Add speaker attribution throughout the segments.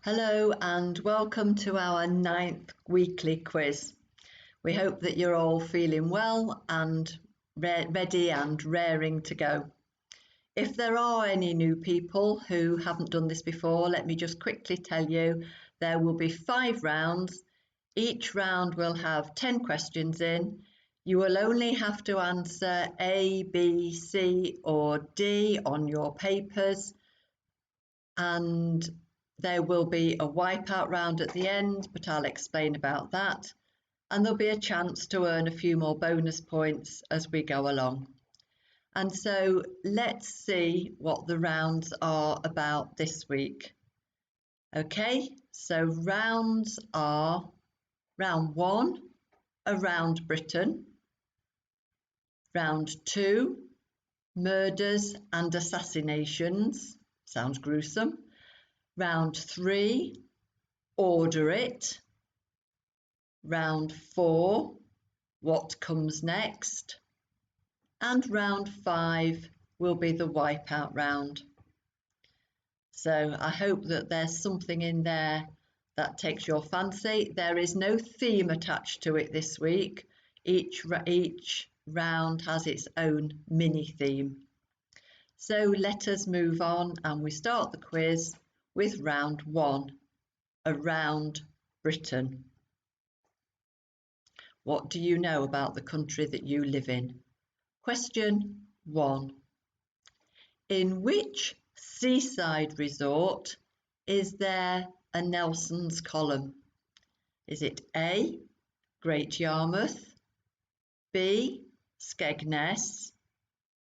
Speaker 1: Hello and welcome to our 9th weekly quiz. We hope that you're all feeling well and ready and raring to go. If there are any new people who haven't done this before, let me just quickly tell you there will be 5 rounds. Each round will have 10 questions in. You will only have to answer A, B, C or D on your papers, and there will be a wipeout round at the end, but I'll explain about that. And there'll be a chance to earn a few more bonus points as we go along. And so let's see what the rounds are about this week. Okay, so rounds are round 1, around Britain. Round 2, murders and assassinations. Sounds gruesome. Round 3, order it. Round 4, what comes next? And round 5 will be the wipeout round. So I hope that there's something in there that takes your fancy. There is no theme attached to it this week. Each round has its own mini theme. So let us move on, and we start the quiz with round 1, around Britain. What do you know about the country that you live in? Question 1. In which seaside resort is there a Nelson's Column? Is it A, Great Yarmouth, B, Skegness,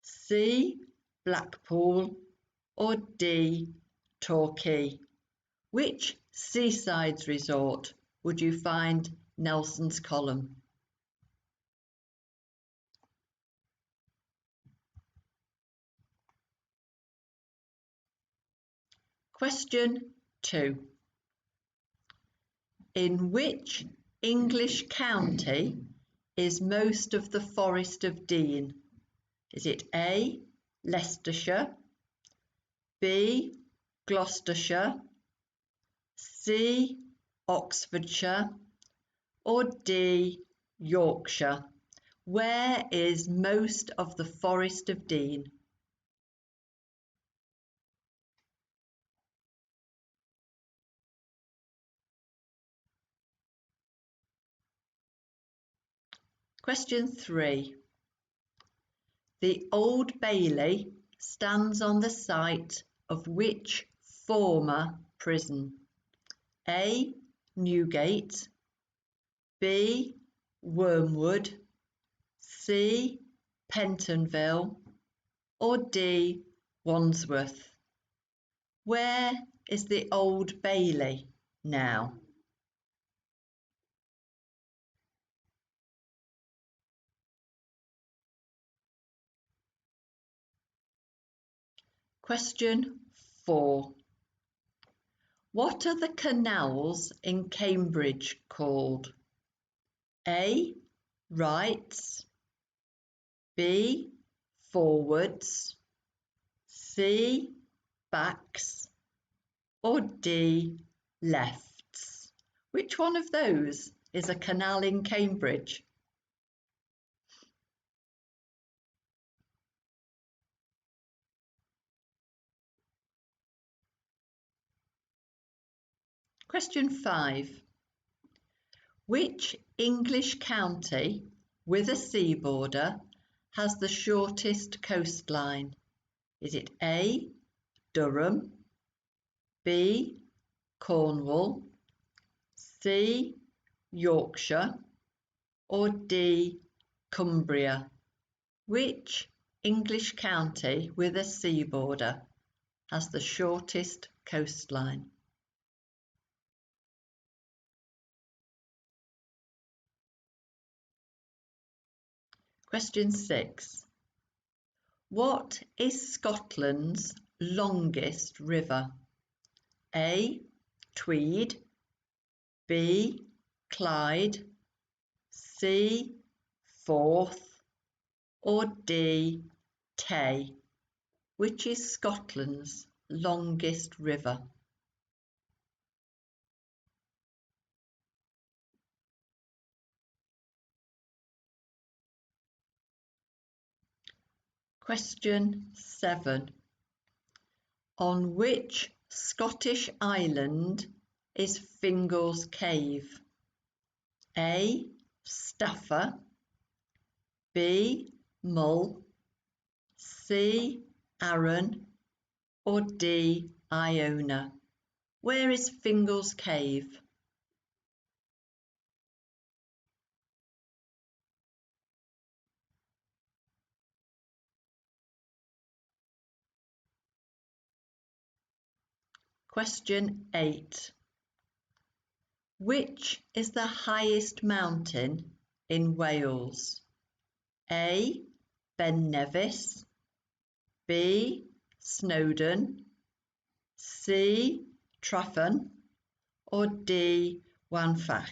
Speaker 1: C, Blackpool, or D, Torquay? Which seaside resort would you find Nelson's Column? Question 2. In which English county is most of the Forest of Dean? Is it A, Leicestershire, B, Gloucestershire, C, Oxfordshire, or D, Yorkshire? Where is most of the Forest of Dean? Question 3. The Old Bailey stands on the site of which former prison? A, Newgate, B, Wormwood, C, Pentonville, or D, Wandsworth? Where is the Old Bailey now? Question 4. What are the canals in Cambridge called? A, rights, B, forwards, C, backs, or D, lefts? Which one of those is a canal in Cambridge? Question 5. Which English county with a sea border has the shortest coastline? Is it A, Durham, B, Cornwall, C, Yorkshire, or D, Cumbria? Which English county with a sea border has the shortest coastline? Question 6. What is Scotland's longest river? A, Tweed, B, Clyde, C, Forth, or D, Tay? Which is Scotland's longest river? Question 7. On which Scottish island is Fingal's Cave? A. Staffa, B. Mull, C. Arran, or D. Iona? Where is Fingal's Cave? Question 8. Which is the highest mountain in Wales? A. Ben Nevis, B. Snowdon, C. Trafan, or D. Wanfach?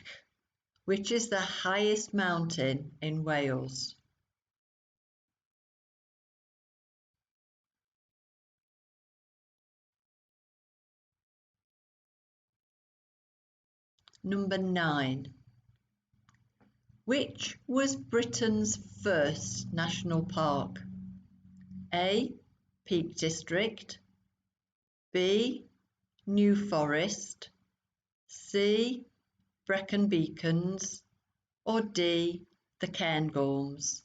Speaker 1: Which is the highest mountain in Wales? Number 9. Which was Britain's first national park? A. Peak District, B. New Forest, C. Brecon Beacons, or D. the Cairngorms?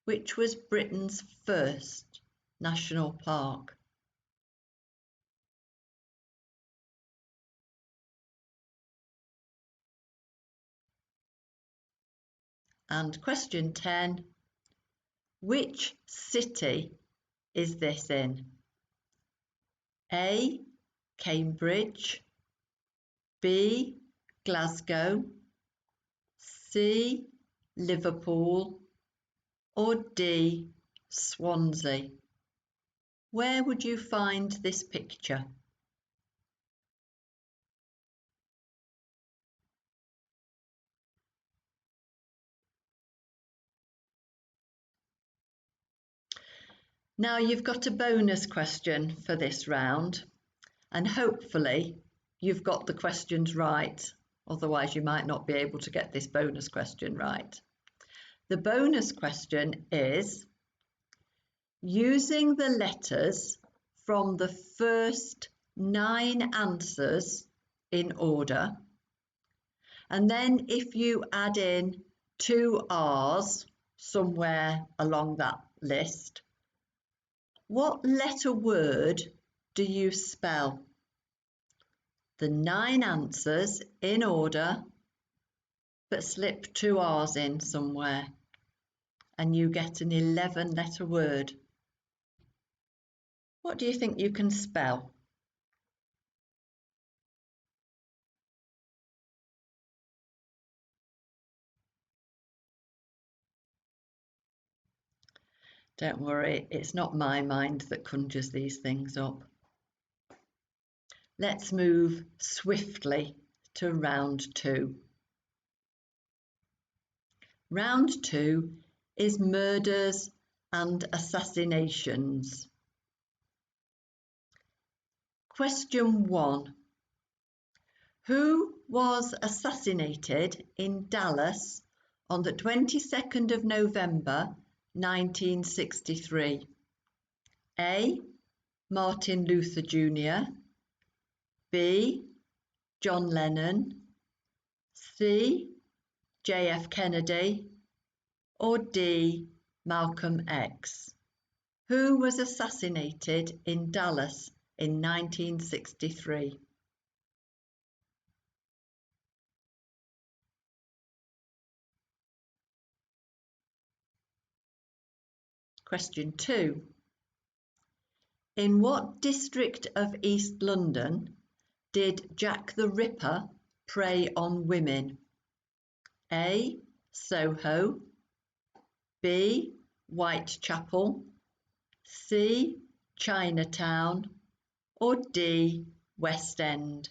Speaker 1: Which was Britain's first national park? And question 10. Which city is this in? A. Cambridge, B. Glasgow, C. Liverpool, or D. Swansea? Where would you find this picture? Now you've got a bonus question for this round, and hopefully you've got the questions right, otherwise you might not be able to get this bonus question right. The bonus question is, using the letters from the first 9 answers in order, and then if you add in 2 R's somewhere along that list, what letter word do you spell? The 9 answers in order, but slip 2 R's in somewhere, and you get an 11-letter word. What do you think you can spell? Don't worry, it's not my mind that conjures these things up. Let's move swiftly to round 2. Round 2 is murders and assassinations. Question 1. Who was assassinated in Dallas on the 22nd of November 1963? A. Martin Luther Jr., B. John Lennon, C. JF Kennedy, or D. Malcolm X? Who was assassinated in Dallas in 1963? Question 2. In what district of East London did Jack the Ripper prey on women? A. Soho, B. Whitechapel, C. Chinatown, or D. West End?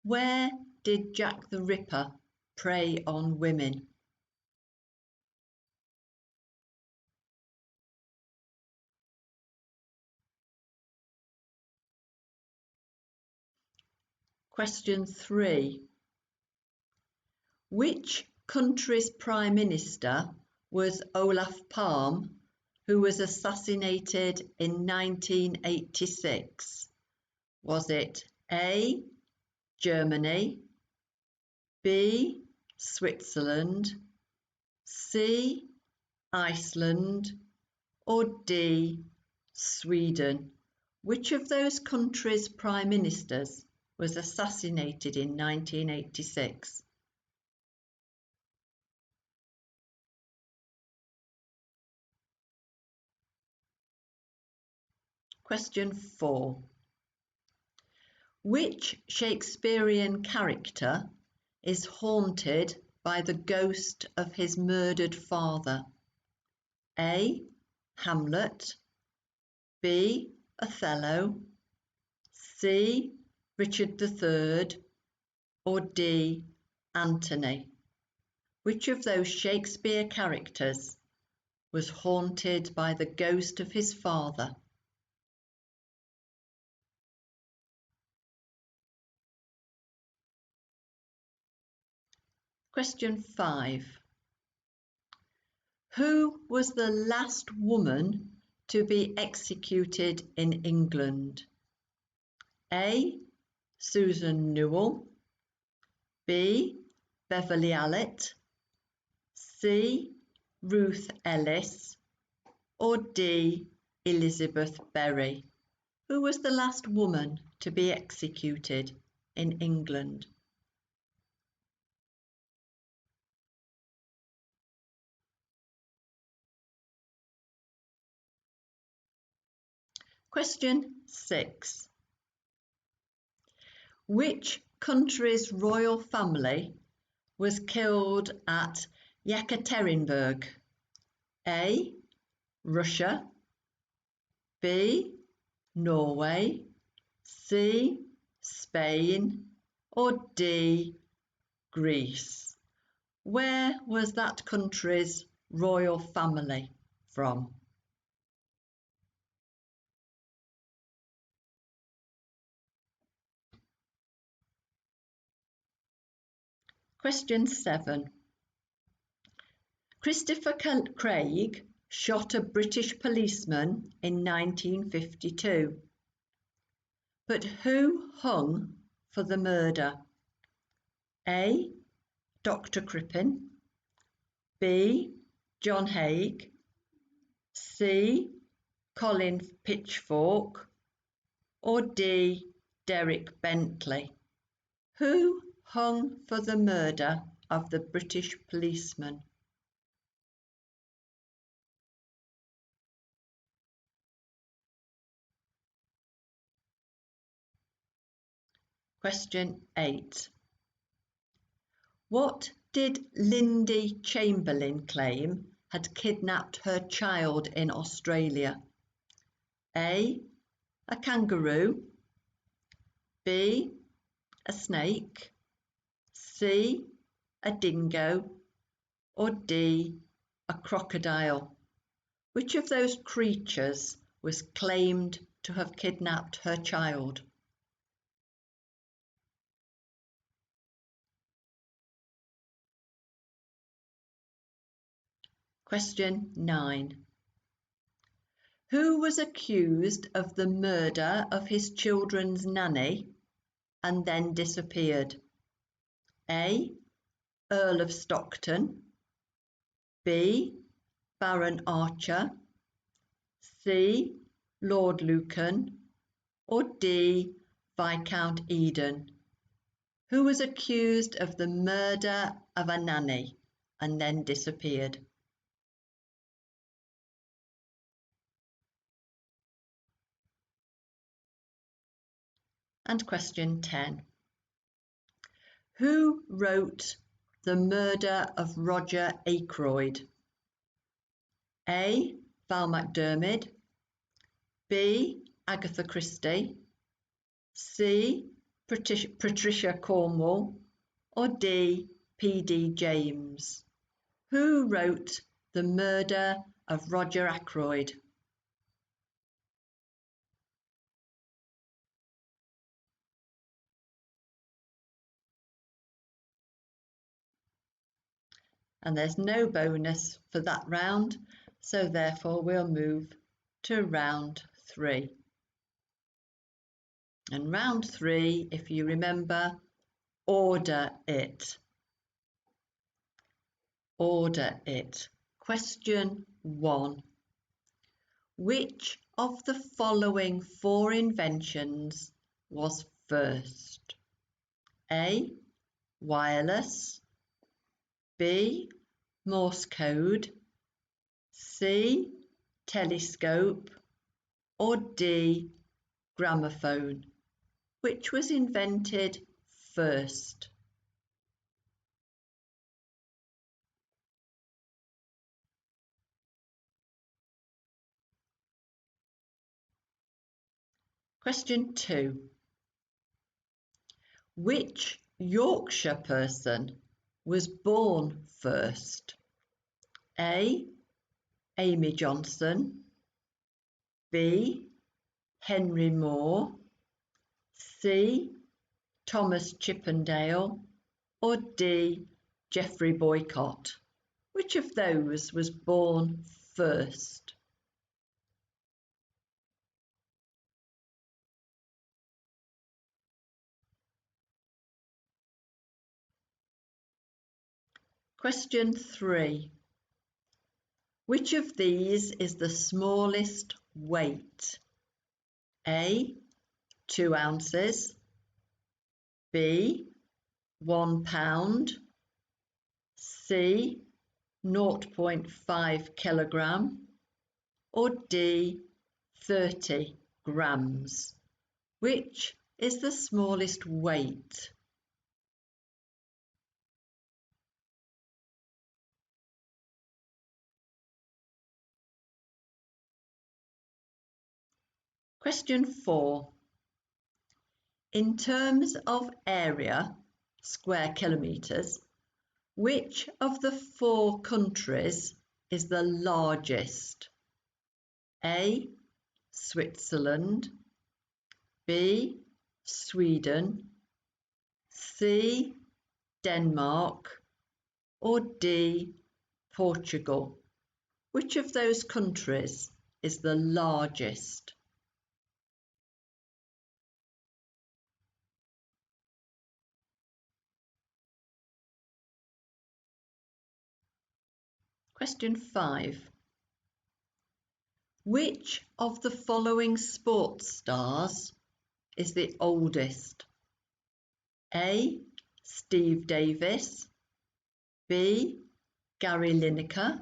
Speaker 1: Where did Jack the Ripper prey on women? Question 3. Which country's Prime Minister was Olaf Palme, who was assassinated in 1986? Was it A, Germany, B, Switzerland, C, Iceland, or D, Sweden? Which of those countries' prime ministers was assassinated in 1986? Question 4. Which Shakespearean character is haunted by the ghost of his murdered father? A, Hamlet, B, Othello, C, Richard III, or D, Antony? Which of those Shakespeare characters was haunted by the ghost of his father? Question 5. Who was the last woman to be executed in England? A, Susan Newell, B, Beverly Allitt, C, Ruth Ellis, or D, Elizabeth Berry? Who was the last woman to be executed in England? Question 6. Which country's royal family was killed at Yekaterinburg? A, Russia, B, Norway, C, Spain, or D, Greece? Where was that country's royal family from? Question 7. Christopher Craig shot a British policeman in 1952. But who hung for the murder? A, Dr. Crippen, B, John Haig, C, Colin Pitchfork, or D, Derek Bentley? Who hung for the murder of the British policeman? Question 8. What did Lindy Chamberlain claim had kidnapped her child in Australia? A, a kangaroo, B, a snake, C, a dingo, or D, a crocodile? Which of those creatures was claimed to have kidnapped her child? Question 9. Who was accused of the murder of his children's nanny and then disappeared? A, Earl of Stockton, B, Baron Archer, C, Lord Lucan, or D, Viscount Eden? Who was accused of the murder of a nanny and then disappeared? And question 10. Who wrote The Murder of Roger Ackroyd? A, Val McDermid, B, Agatha Christie, C, Patricia Cornwall, or D, P.D. James? Who wrote The Murder of Roger Ackroyd? And there's no bonus for that round. So therefore we'll move to round 3. And round 3, if you remember, order it. Order it. Question 1. Which of the following 4 inventions was first? A. Wireless. B. Morse code. C. Telescope. Or D. Gramophone. Which was invented first? Question 2. Which Yorkshire person was born first? A. Amy Johnson. B. Henry Moore. C. Thomas Chippendale. Or D. Geoffrey Boycott. Which of those was born first? Question 3. Which of these is the smallest weight? A. 2 ounces. B. 1 pound. C. 0.5 kilogram. Or D. 30 grams. Which is the smallest weight? Question 4. In terms of area, square kilometres, which of the 4 countries is the largest? A. Switzerland. B. Sweden. C. Denmark. Or D. Portugal. Which of those countries is the largest? Question 5. Which of the following sports stars is the oldest? A. Steve Davis. B. Gary Lineker.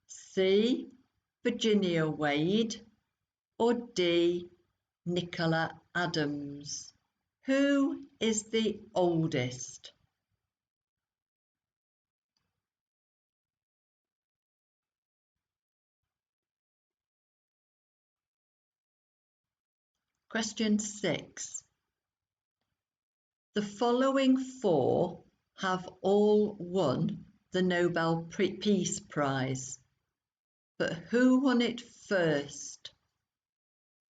Speaker 1: C. Virginia Wade. Or D. Nicola Adams. Who is the oldest? Question 6. The following 4 have all won the Nobel Peace Prize, but who won it first?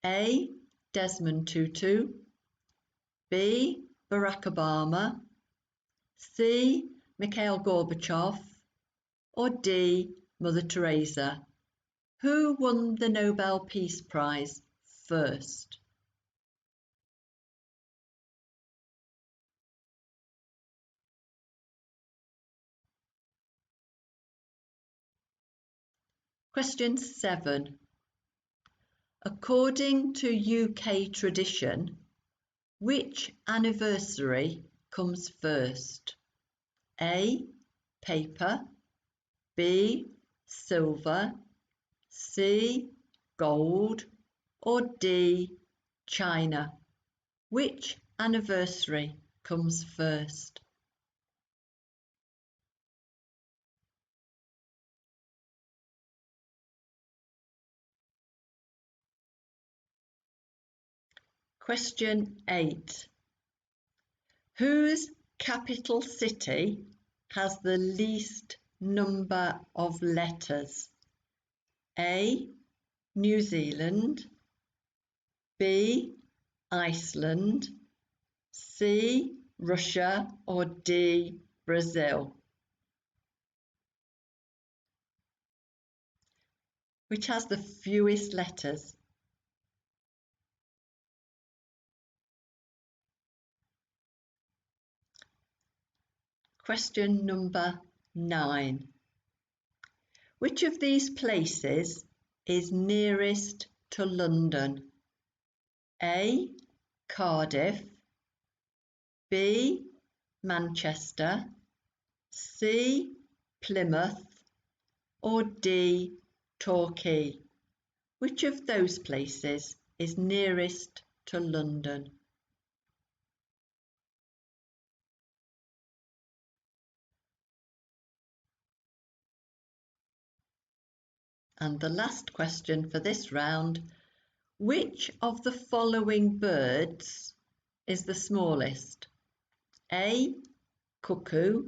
Speaker 1: A. Desmond Tutu. B. Barack Obama. C. Mikhail Gorbachev. Or D. Mother Teresa. Who won the Nobel Peace Prize first? Question 7. According to UK tradition, which anniversary comes first? A. Paper. B. Silver. C. Gold. Or D. China. Which anniversary comes first? Question 8. Whose capital city has the least number of letters? A. New Zealand. B. Iceland. C. Russia. Or D. Brazil. Which has the fewest letters? Question number 9. Which of these places is nearest to London? A. Cardiff, B. Manchester, C. Plymouth, or D. Torquay? Which of those places is nearest to London? And the last question for this round, which of the following birds is the smallest? A. Cuckoo,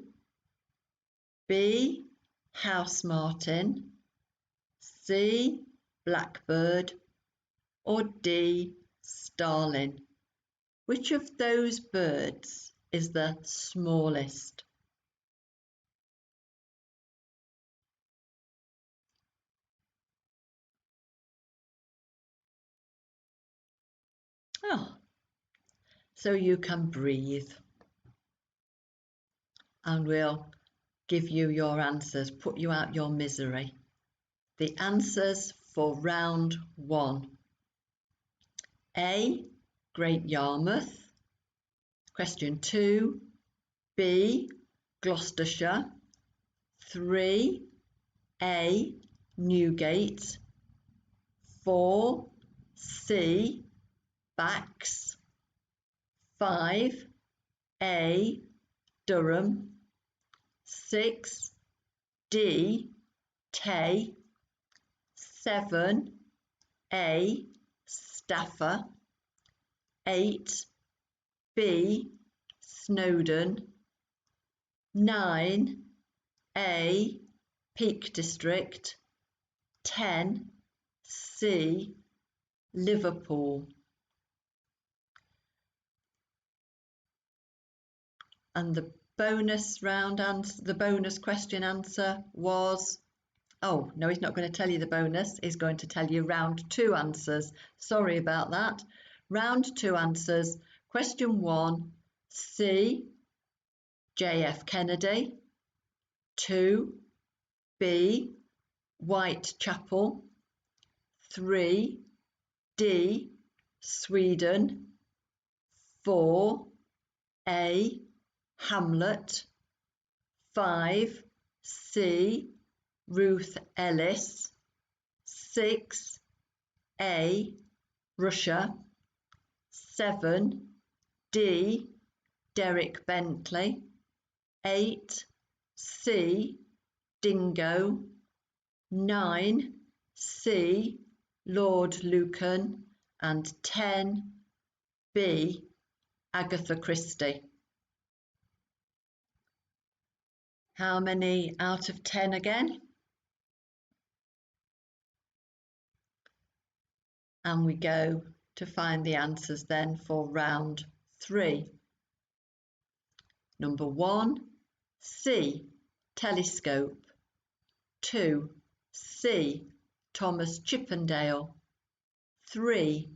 Speaker 1: B. House martin, C. Blackbird, or D. Starling? Which of those birds is the smallest? Oh, so you can breathe. And we'll give you your answers, put you out your misery. The answers for round 1. A. Great Yarmouth. Question 2. B. Gloucestershire. 3. A. Newgate. 4. C. Bax. 5. A. Durham. 6. D. Tay. 7. A. Staffer. 8. B. Snowdon. 9. A. Peak District. 10. C. Liverpool. And the bonus round answer, the bonus question answer was, oh no, he's not going to tell you the bonus, he's going to tell you round 2 answers. Sorry about that. Round 2 answers. Question 1, C. JF Kennedy. 2. B. Whitechapel. 3. D. Sweden. 4. A. Hamlet. 5. C. Ruth Ellis. 6. A. Russia. 7. D. Derek Bentley. 8. C. Dingo. 9. C. Lord Lucan. And 10. B. Agatha Christie. How many out of 10 again? And we go to find the answers then for round 3. Number 1, C. Telescope. 2. C. Thomas Chippendale. 3.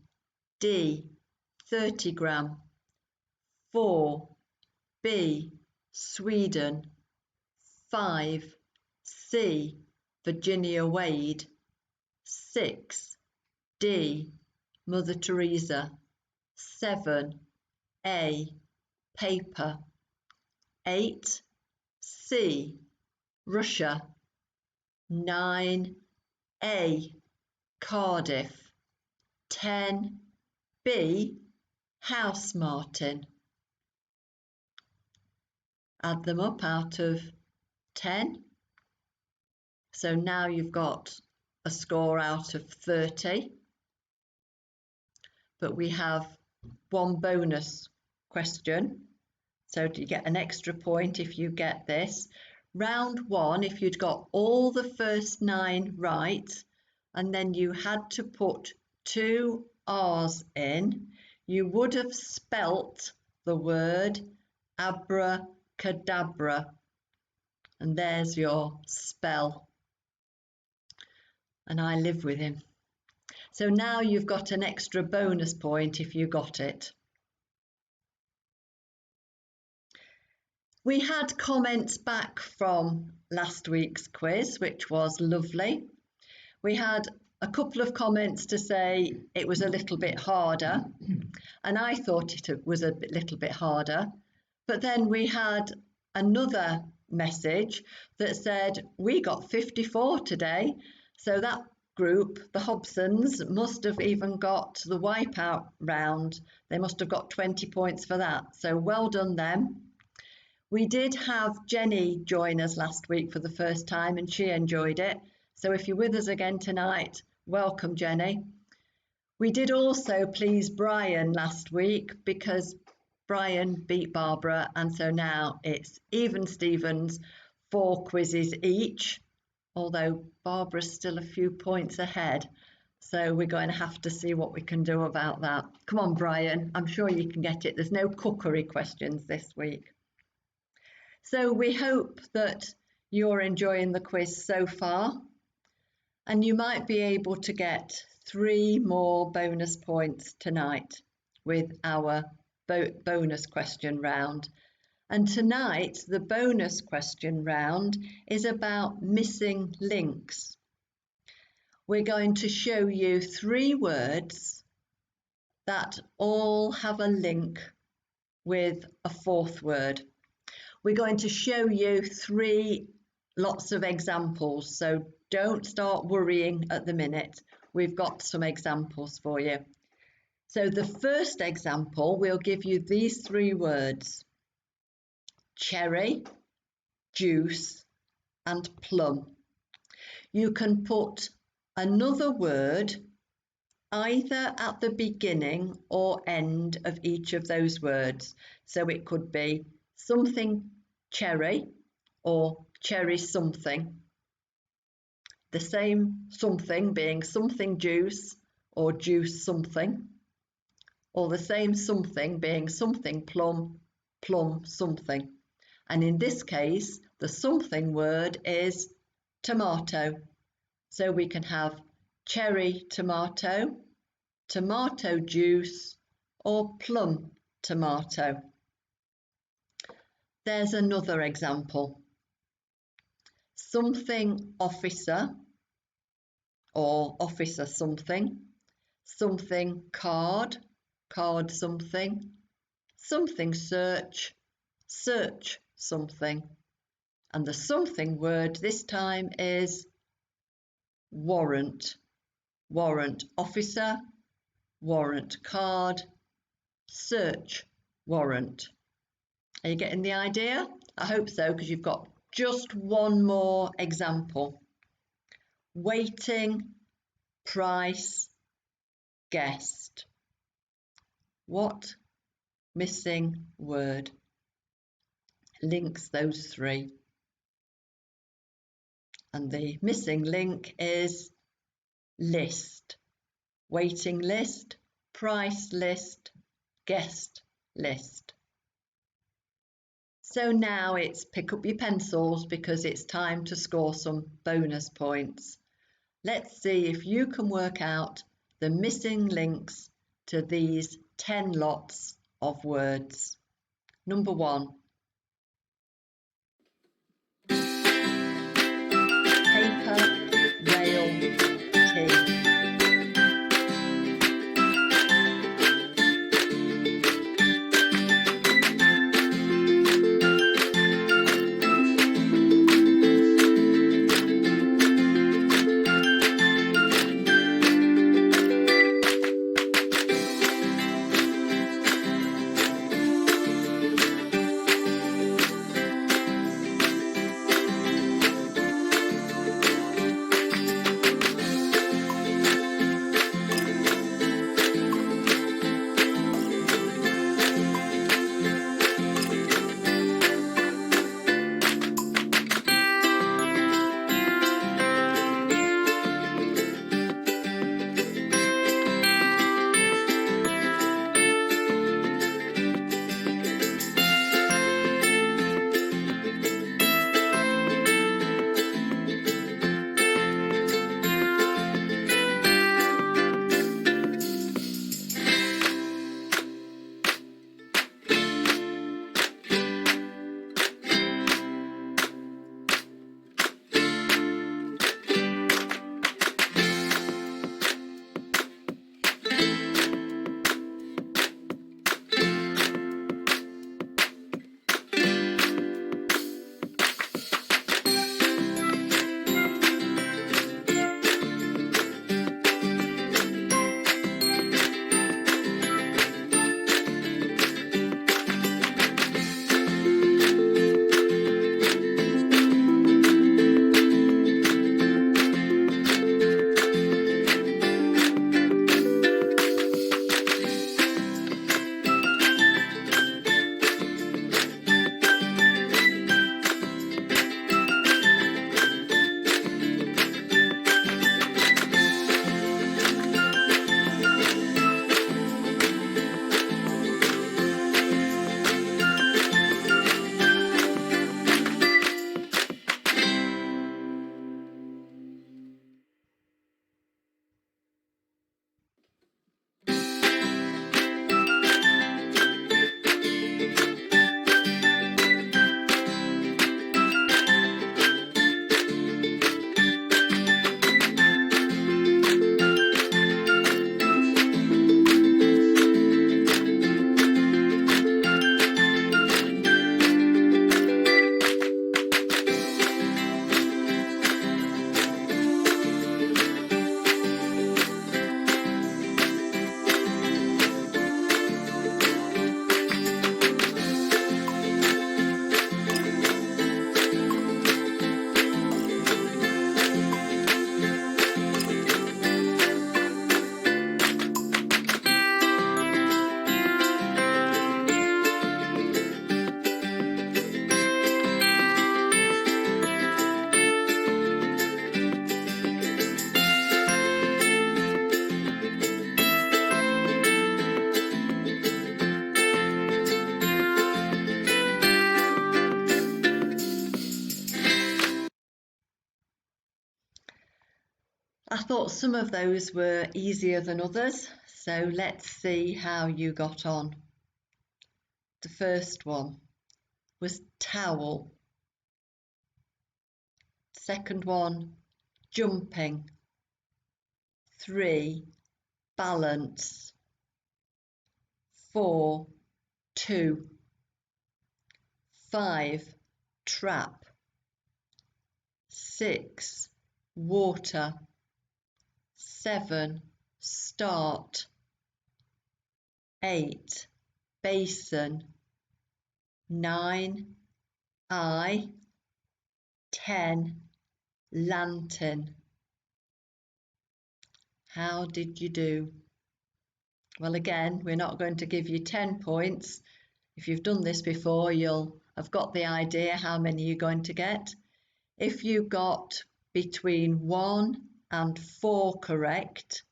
Speaker 1: D. 30gram. 4. B. Sweden. 5. C. Virginia Wade. 6. D. Mother Teresa. 7. A. Paper. 8. C. Russia. 9. A. Cardiff. 10. B. House martin. Add them up out of 10. So now you've got a score out of 30. But we have one bonus question. So you get an extra point if you get this. Round 1, if you'd got all the first 9 right, and then you had to put 2 R's in, you would have spelt the word abracadabra. And there's your spell. and I live with him. So now you've got an extra bonus point if you got it. We had comments back from last week's quiz, which was lovely. We had a couple of comments to say it was a little bit harder, and I thought it was a little bit harder. But then we had another message that said we got 54 today. So that group, the Hobsons, must have even got the wipeout round. They must have got 20 points for that. So well done them. We did have Jenny join us last week for the first time and she enjoyed it. So if you're with us again tonight, welcome Jenny. We did also please Brian last week because Brian beat Barbara, and so now it's even Stevens, 4 quizzes each, although Barbara's still a few points ahead. So we're going to have to see what we can do about that. Come on, Brian, I'm sure you can get it. There's no cookery questions this week. So we hope that you're enjoying the quiz so far, and you might be able to get 3 more bonus points tonight with our bonus question round. And tonight the bonus question round is about missing links. We're going to show you 3 words that all have a link with a 4th word. We're going to show you 3 lots of examples, so don't start worrying at the minute. We've got some examples for you. So the first example, we'll give you these 3 words: cherry, juice, and plum. You can put another word either at the beginning or end of each of those words. So it could be something cherry or cherry something. The same something being something juice or juice something. Or the same something being something plum, plum something. And in this case, the something word is tomato. So we can have cherry tomato, tomato juice, or plum tomato. There's another example. Something officer or officer something, something card, card something, something search, search something. And the something word this time is warrant. Warrant officer, warrant card, search warrant. Are you getting the idea? I hope so, because you've got just one more example. Waiting, price, guest. What missing word links those 3? And the missing link is list. Waiting list, price list, guest list. So now it's pick up your pencils because it's time to score some bonus points. Let's see if you can work out the missing links to these 10 lots of words. Number 1. Paper, rail, tea. I thought some of those were easier than others, so let's see how you got on. The first one was towel. Second one, jumping. 3, balance. 4, 2. 5, trap. 6, water. 7, start. 8, basin. 9, eye. 10, lantern. How did you do? Well, again, we're not going to give you 10 points. If you've done this before, you'll have got the idea how many you're going to get. If you got between 1 and 4 correct,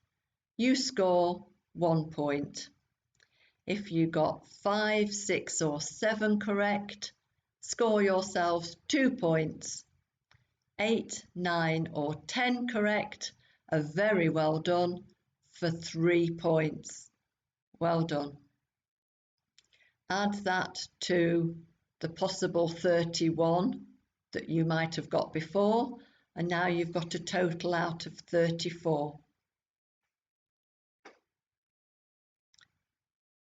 Speaker 1: you score 1 point. If you got 5, 6 or 7 correct, score yourselves 2 points. 8, 9 or 10 correct are very well done for 3 points. Well done. Add that to the possible 31 that you might have got before, and now you've got a total out of 34.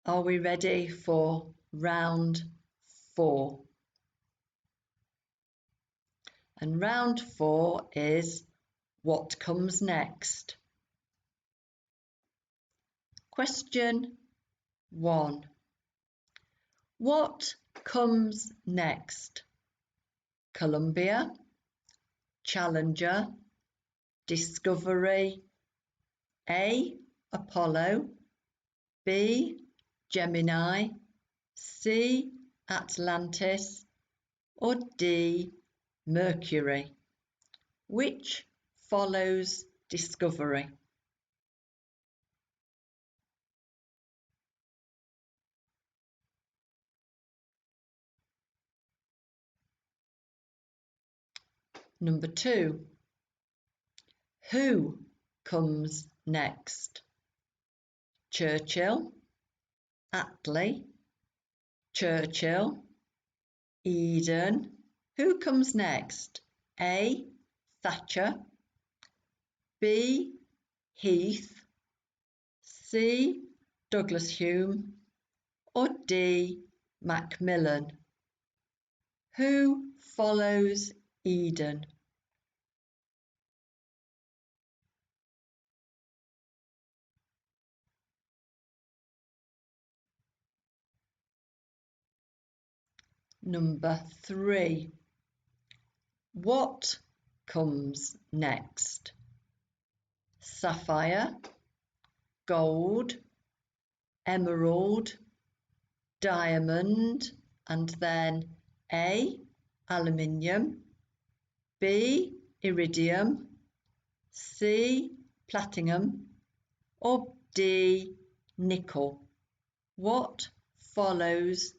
Speaker 1: Are we ready for round 4? And round 4 is what comes next. Question 1. What comes next? Columbia, Challenger, Discovery. A, Apollo. B, Gemini. C, Atlantis. Or D, Mercury. Which follows Discovery? Number 2. Who comes next? Churchill, Attlee, Churchill, Eden. Who comes next? A, Thatcher. B, Heath. C, Douglas Hume. Or D, Macmillan. Who follows Eden? Number 3. What comes next? Sapphire, gold, emerald, diamond, and then A, aluminium. B, iridium. C, platinum. Or D, nickel. What follows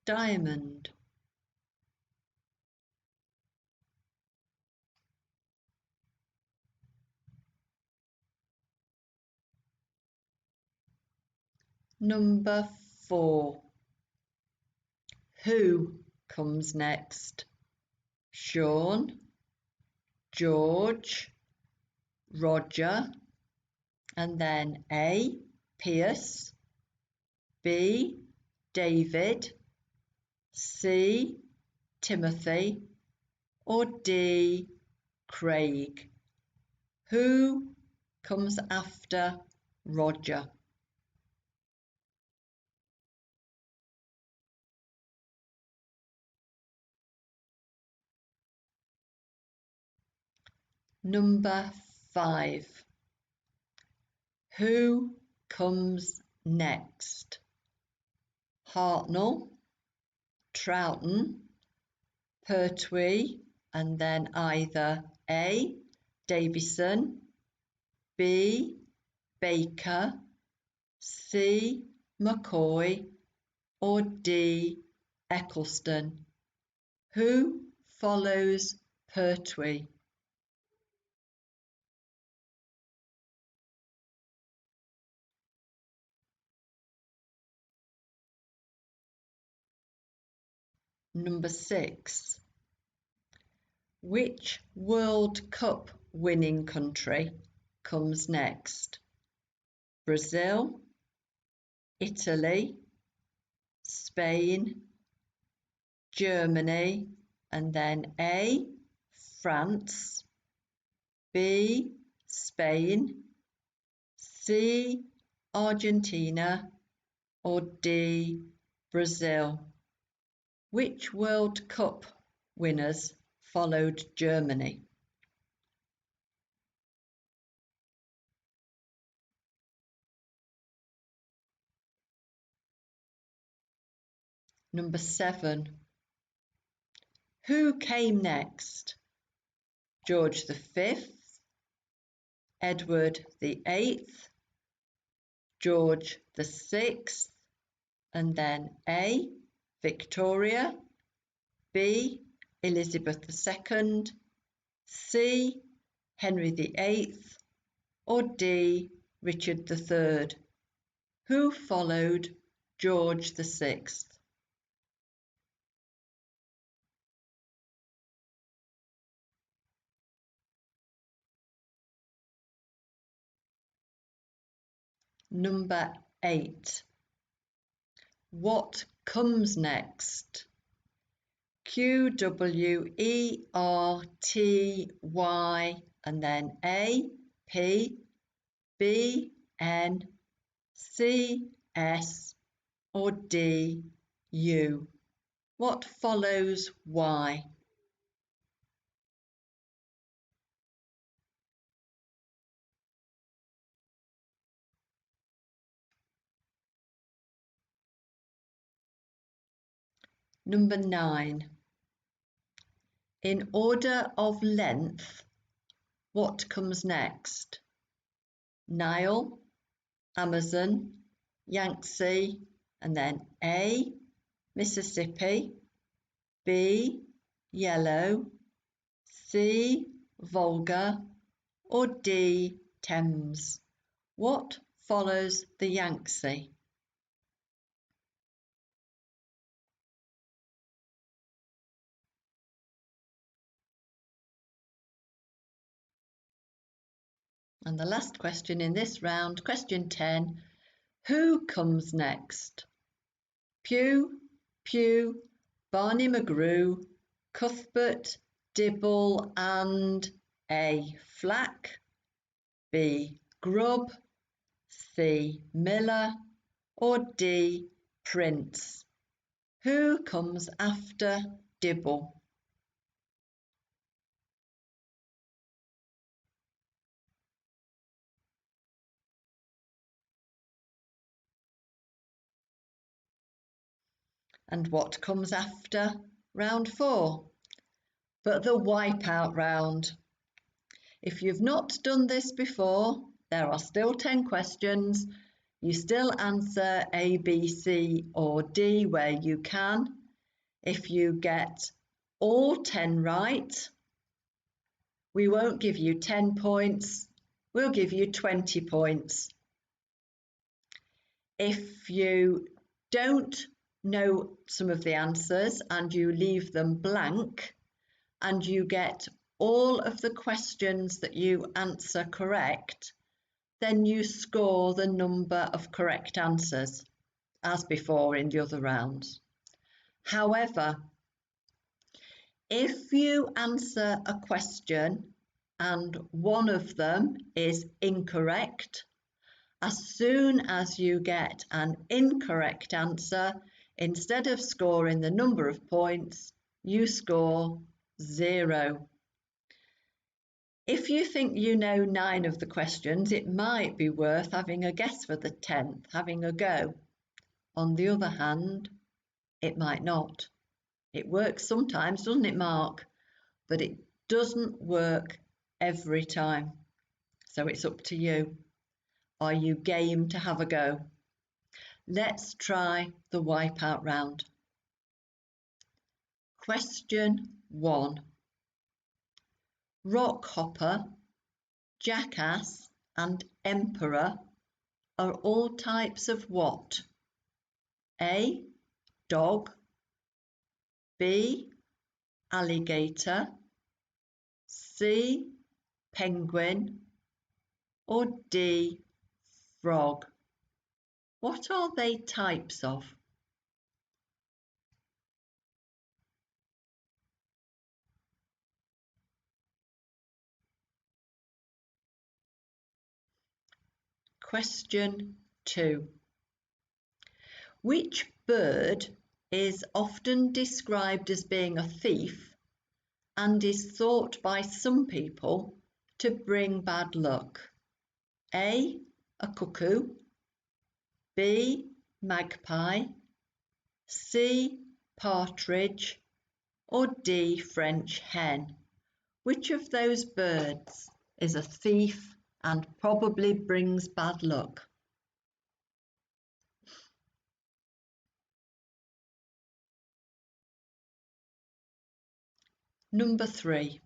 Speaker 1: diamond? Number 4. Who comes next? Sean, George, Roger, and then A, Pierce. B, David. C, Timothy. Or D, Craig. Who comes after Roger? Number 5. Who comes next? Hartnell, Troughton, Pertwee, and then either A, Davison, B, Baker, C, McCoy, or D, Eccleston. Who follows Pertwee? Number 6. Which World Cup winning country comes next? Brazil, Italy, Spain, Germany, and then A, France, B, Spain, C, Argentina, or D, Brazil. Which World Cup winners followed Germany? Number 7. Who came next? George V, Edward VIII, George VI, and then A, Victoria, B, Elizabeth II, C, Henry VIII, or D, Richard III. Who followed George VI? Number 8. What comes next? QWERTY, and then A, P, B, N, C, S, or D, U. What follows Y? Number 9. In order of length, what comes next? Nile, Amazon, Yangtze, and then A, Mississippi, B, Yellow, C, Volga, or D, Thames. What follows the Yangtze? And the last question in this round, question 10, who comes next? Pew, Pew, Barney McGrew, Cuthbert, Dibble, and A, Flack, B, Grubb, C, Miller, or D, Prince. Who comes after Dibble? And what comes after round 4? But the wipeout round. If you've not done this before, there are still 10 questions. You still answer A, B, C, or D where you can. If you get all 10 right, we won't give you 10 points, we'll give you 20 points. If you don't know some of the answers and you leave them blank and you get all of the questions that you answer correct, then you score the number of correct answers, as before in the other rounds. However, if you answer a question and one of them is incorrect, as soon as you get an incorrect answer, instead of scoring the number of points, you score 0. If you think you know 9 of the questions, it might be worth having a guess for the 10th, having a go. On the other hand, it might not. It works sometimes, doesn't it, Mark? But it doesn't work every time. So it's up to you. Are you game to have a go? Let's try the wipeout round. Question 1. Rockhopper, jackass, and emperor are all types of what? A, dog, B, alligator, C, penguin, or D, frog? What are they types of? Question 2. Which bird is often described as being a thief and is thought by some people to bring bad luck? A, a cuckoo, B, magpie, C, partridge, or D, French hen? Which of those birds is a thief and probably brings bad luck? Number 3.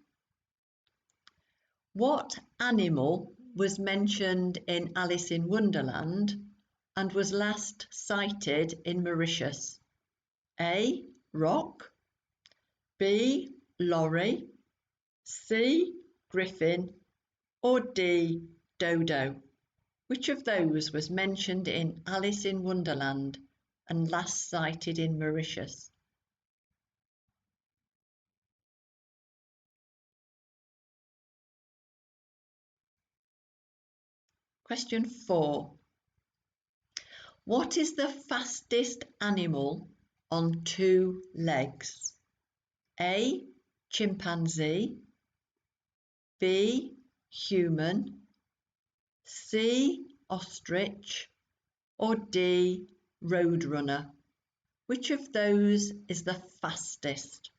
Speaker 1: What animal was mentioned in Alice in Wonderland and was last sighted in Mauritius? A, rock, B, lorry, C, griffin, or D, dodo? Which of those was mentioned in Alice in Wonderland and last sighted in Mauritius? Question 4. What is the fastest animal on 2 legs? A, chimpanzee, B, human, C, ostrich, or D, roadrunner? Which of those is the fastest?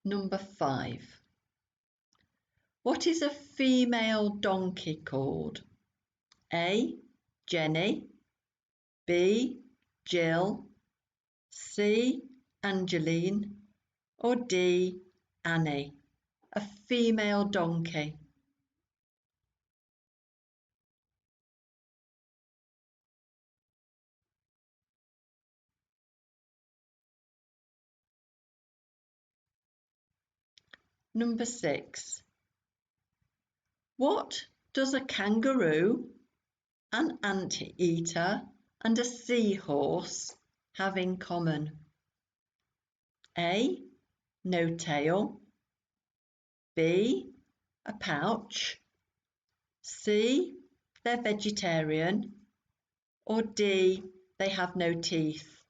Speaker 1: Number 5. What is a female donkey called? A, Jenny, B, Jill, C, Angeline, or D, Annie? A female donkey. Number 6. What does a kangaroo, an anteater, and a seahorse have in common? A, no tail, B, a pouch, C, they're vegetarian, or D, they have no teeth?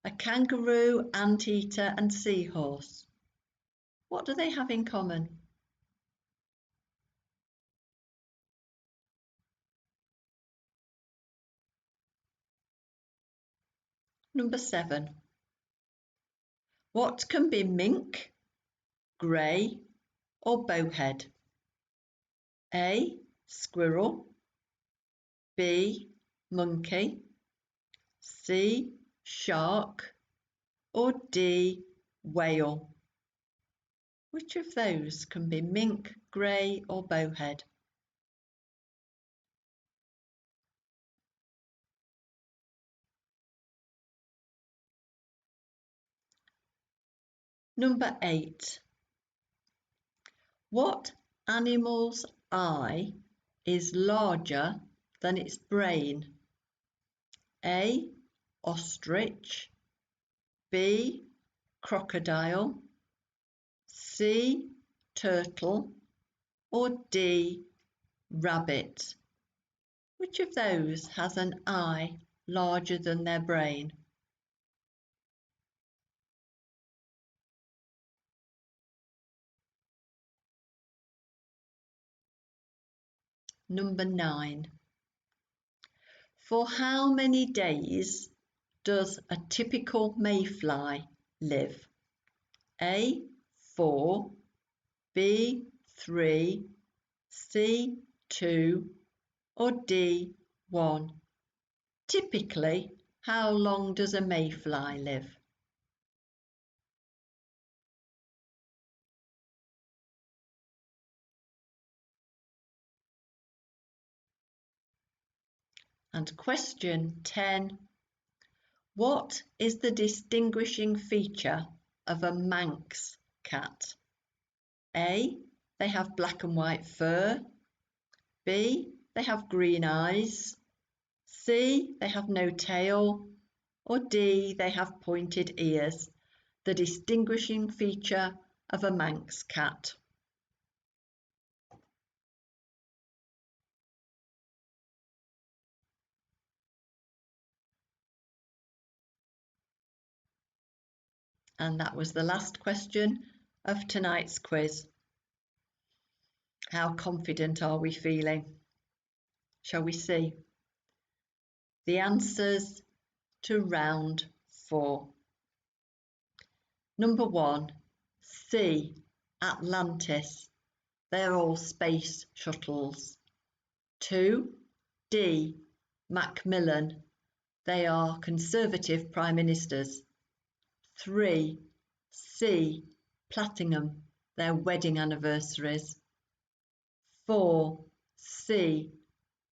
Speaker 1: A kangaroo, anteater, and seahorse. What do they have in common? Number 7. What can be mink, grey, or bowhead? A, squirrel, B, monkey, C, shark, or D, whale? Which of those can be mink, grey, or bowhead? Number 8. What animal's eye is larger than its brain? A, ostrich, B, crocodile, C, turtle, or D, rabbit? Which of those has an eye larger than their brain? Number 9. For how many days does a typical mayfly live? A, 4, B, 3, C, 2, or D, 1? Typically, how long does a mayfly live? And question 10. What is the distinguishing feature of a Manx cat? A. They have black and white fur. B. They have green eyes. C. They have no tail. Or D. They have pointed ears. The distinguishing feature of a Manx cat. And that was the last question of tonight's quiz. How confident are we feeling? Shall we see? The answers to round 4. Number 1, C, Atlantis. They're all space shuttles. 2, D, Macmillan. They are Conservative Prime Ministers. 3, C, Platinum. Their wedding anniversaries. 4, C,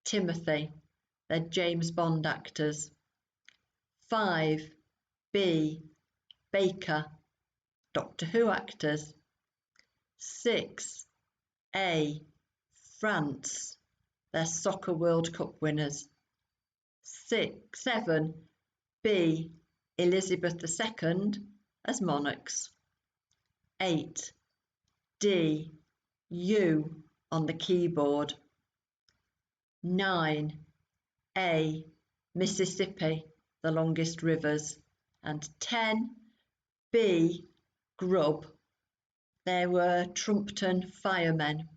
Speaker 1: Timothy. They're James Bond actors. 5, B, Baker. Doctor Who actors. 6, A, France. They're Soccer World Cup winners. 7, B, Elizabeth II as monarchs. 8, D, U on the keyboard. 9, A, Mississippi, the longest rivers. And 10, B, Grub. They were Trumpton firemen.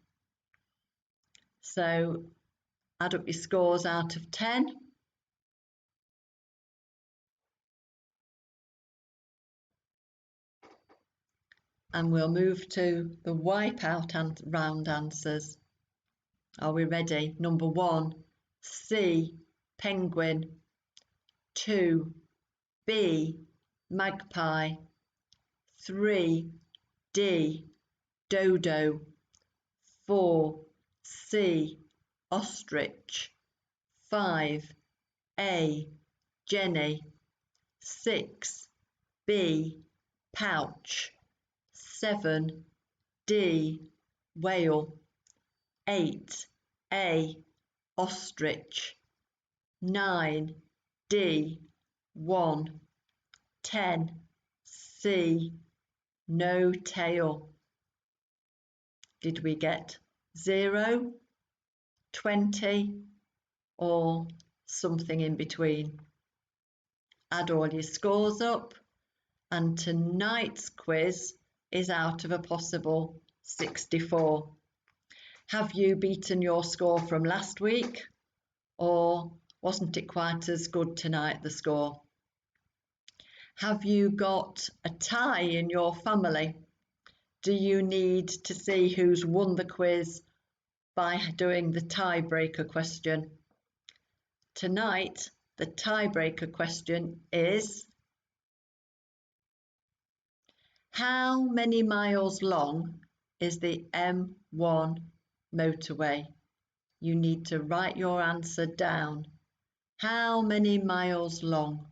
Speaker 1: So add up your scores out of 10. And we'll move to the wipeout round answers. Are we ready? Number 1, C, penguin. 2, B, magpie. 3, D, dodo. 4, C, ostrich. 5, A, jenny. 6, B, pouch. 7, D, whale. 8, A, ostrich. 9, D, 1. 10, C, no tail. Did we get 0, 20, or something in between? Add all your scores up, and tonight's quiz is out of a possible 64. Have you beaten your score from last week, or wasn't it quite as good tonight, the score? Have you got a tie in your family? Do you need to see who's won the quiz by doing the tiebreaker question? Tonight, the tiebreaker question is: how many miles long is the M1 motorway? You need to write your answer down. How many miles long?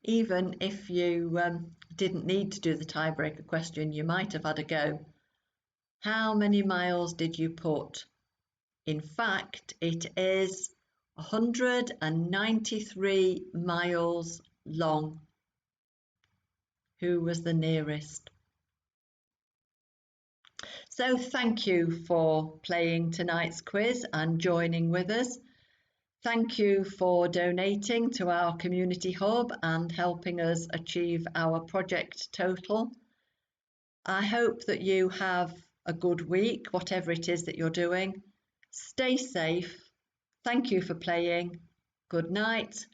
Speaker 1: Even if you didn't need to do the tiebreaker question, you might have had a go. How many miles did you put? In fact, it is 193 miles long. Who was the nearest? So thank you for playing tonight's quiz and joining with us. Thank you for donating to our community hub and helping us achieve our project total. I hope that you have a good week, whatever it is that you're doing. Stay safe. Thank you for playing. Good night.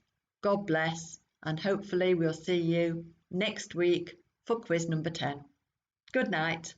Speaker 1: God bless. And hopefully we'll see you next week for quiz number 10. Good night.